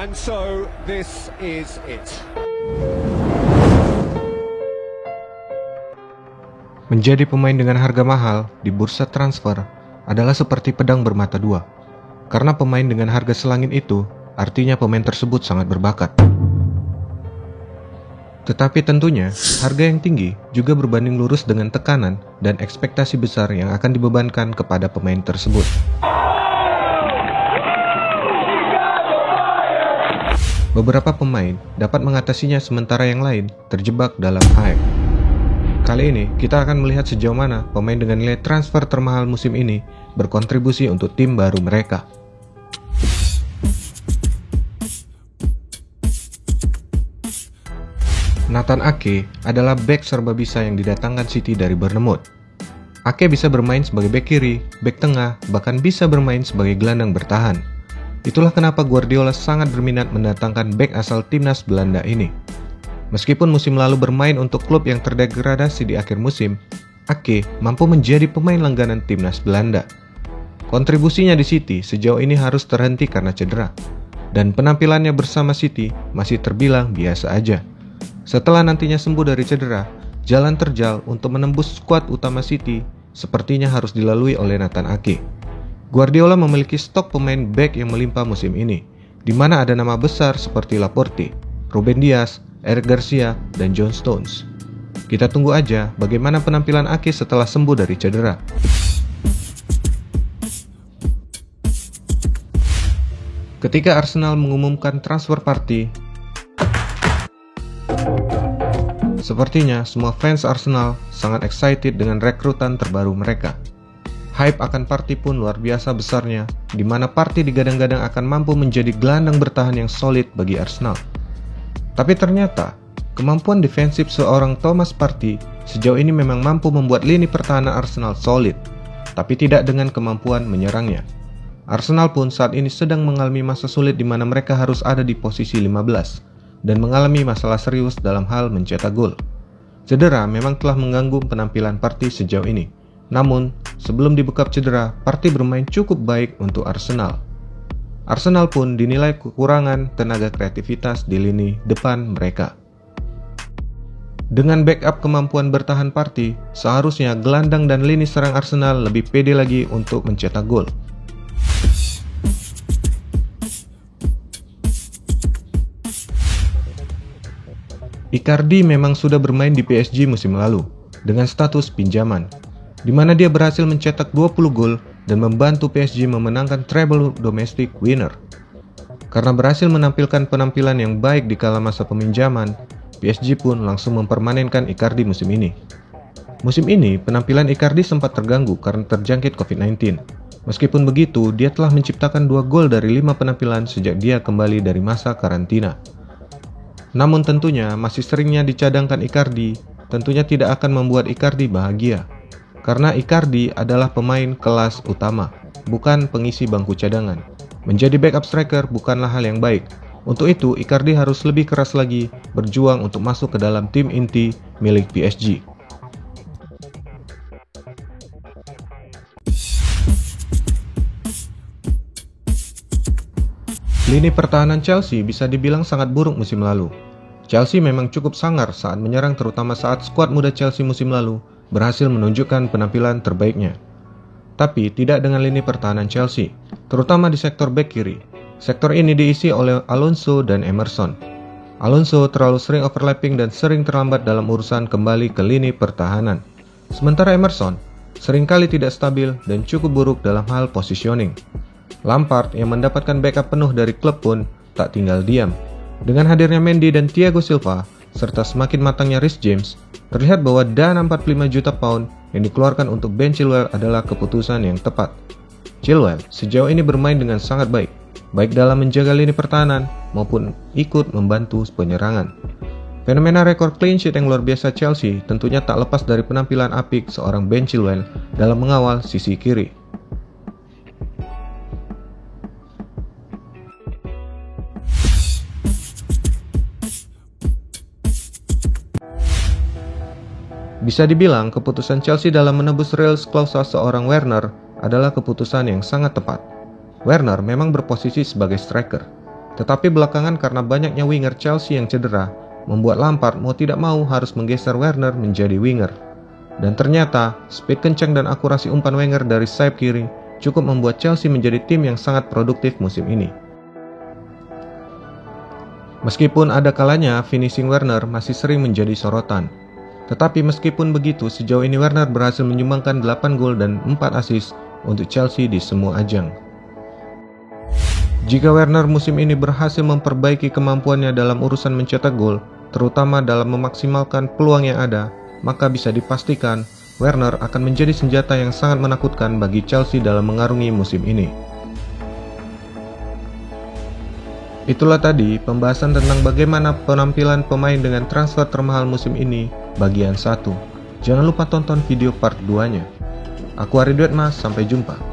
And so this is it. Menjadi pemain dengan harga mahal di bursa transfer adalah seperti pedang bermata dua. Karena pemain dengan harga selangit itu, artinya pemain tersebut sangat berbakat. Tetapi tentunya, harga yang tinggi juga berbanding lurus dengan tekanan dan ekspektasi besar yang akan dibebankan kepada pemain tersebut. Beberapa pemain dapat mengatasinya sementara yang lain terjebak dalam hype. Kali ini, kita akan melihat sejauh mana pemain dengan nilai transfer termahal musim ini berkontribusi untuk tim baru mereka. Nathan Ake adalah bek serba bisa yang didatangkan City dari Bournemouth. Ake bisa bermain sebagai bek kiri, bek tengah, bahkan bisa bermain sebagai gelandang bertahan. Itulah kenapa Guardiola sangat berminat mendatangkan bek asal timnas Belanda ini. Meskipun musim lalu bermain untuk klub yang terdegradasi di akhir musim, Ake mampu menjadi pemain langganan timnas Belanda. Kontribusinya di City sejauh ini harus terhenti karena cedera, dan penampilannya bersama City masih terbilang biasa aja. Setelah nantinya sembuh dari cedera, jalan terjal untuk menembus skuad utama City sepertinya harus dilalui oleh Nathan Ake. Guardiola memiliki stok pemain bek yang melimpah musim ini, di mana ada nama besar seperti Laporte, Ruben Dias, Eric Garcia, dan John Stones. Kita tunggu aja bagaimana penampilan Ake setelah sembuh dari cedera. Ketika Arsenal mengumumkan transfer party, sepertinya semua fans Arsenal sangat excited dengan rekrutan terbaru mereka. Hype akan party pun luar biasa besarnya, di mana party digadang-gadang akan mampu menjadi gelandang bertahan yang solid bagi Arsenal. Tapi ternyata, kemampuan defensif seorang Thomas Partey sejauh ini memang mampu membuat lini pertahanan Arsenal solid, tapi tidak dengan kemampuan menyerangnya. Arsenal pun saat ini sedang mengalami masa sulit di mana mereka harus ada di posisi 15 dan mengalami masalah serius dalam hal mencetak gol. Cedera memang telah mengganggu penampilan Partey sejauh ini. Namun, sebelum dibekap cedera, Partey bermain cukup baik untuk Arsenal. Arsenal pun dinilai kekurangan tenaga kreativitas di lini depan mereka. Dengan backup kemampuan bertahan Partey, seharusnya gelandang dan lini serang Arsenal lebih pede lagi untuk mencetak gol. Icardi memang sudah bermain di PSG musim lalu dengan status pinjaman, di mana dia berhasil mencetak 20 gol dan membantu PSG memenangkan treble domestic winner. Karena berhasil menampilkan penampilan yang baik di kala masa peminjaman, PSG pun langsung mempermanenkan Icardi musim ini. Musim ini, penampilan Icardi sempat terganggu karena terjangkit COVID-19. Meskipun begitu, dia telah menciptakan 2 gol dari 5 penampilan sejak dia kembali dari masa karantina. Namun tentunya, masih seringnya dicadangkan Icardi, tentunya tidak akan membuat Icardi bahagia. Karena Icardi adalah pemain kelas utama, bukan pengisi bangku cadangan. Menjadi backup striker bukanlah hal yang baik. Untuk itu, Icardi harus lebih keras lagi berjuang untuk masuk ke dalam tim inti milik PSG. Lini pertahanan Chelsea bisa dibilang sangat buruk musim lalu. Chelsea memang cukup sangar saat menyerang, terutama saat skuad muda Chelsea musim lalu berhasil menunjukkan penampilan terbaiknya. Tapi tidak dengan lini pertahanan Chelsea, terutama di sektor bek kiri. Sektor ini diisi oleh Alonso dan Emerson. Alonso terlalu sering overlapping dan sering terlambat dalam urusan kembali ke lini pertahanan. Sementara Emerson seringkali tidak stabil dan cukup buruk dalam hal positioning. Lampard yang mendapatkan backup penuh dari klub pun tak tinggal diam. Dengan hadirnya Mendy dan Thiago Silva, serta semakin matangnya Reece James, terlihat bahwa dana 45 juta pound yang dikeluarkan untuk Ben Chilwell adalah keputusan yang tepat. Chilwell sejauh ini bermain dengan sangat baik, baik dalam menjaga lini pertahanan maupun ikut membantu penyerangan. Fenomena rekor clean sheet yang luar biasa Chelsea tentunya tak lepas dari penampilan apik seorang Ben Chilwell dalam mengawal sisi kiri. Bisa dibilang keputusan Chelsea dalam menebus Reals Klausa seorang Werner adalah keputusan yang sangat tepat. Werner memang berposisi sebagai striker, Tetapi belakangan karena banyaknya winger Chelsea yang cedera, membuat Lampard mau tidak mau harus menggeser Werner menjadi winger. Dan ternyata, speed kencang dan akurasi umpan Wenger dari sayap kiri cukup membuat Chelsea menjadi tim yang sangat produktif musim ini. Meskipun ada kalanya finishing Werner masih sering menjadi sorotan. Tetapi meskipun begitu, sejauh ini Werner berhasil menyumbangkan 8 gol dan 4 assist untuk Chelsea di semua ajang. Jika Werner musim ini berhasil memperbaiki kemampuannya dalam urusan mencetak gol, terutama dalam memaksimalkan peluang yang ada, maka bisa dipastikan Werner akan menjadi senjata yang sangat menakutkan bagi Chelsea dalam mengarungi musim ini. Itulah tadi pembahasan tentang bagaimana penampilan pemain dengan transfer termahal musim ini bagian 1. Jangan lupa tonton video part 2-nya. Aku Ari Duetmas, sampai jumpa.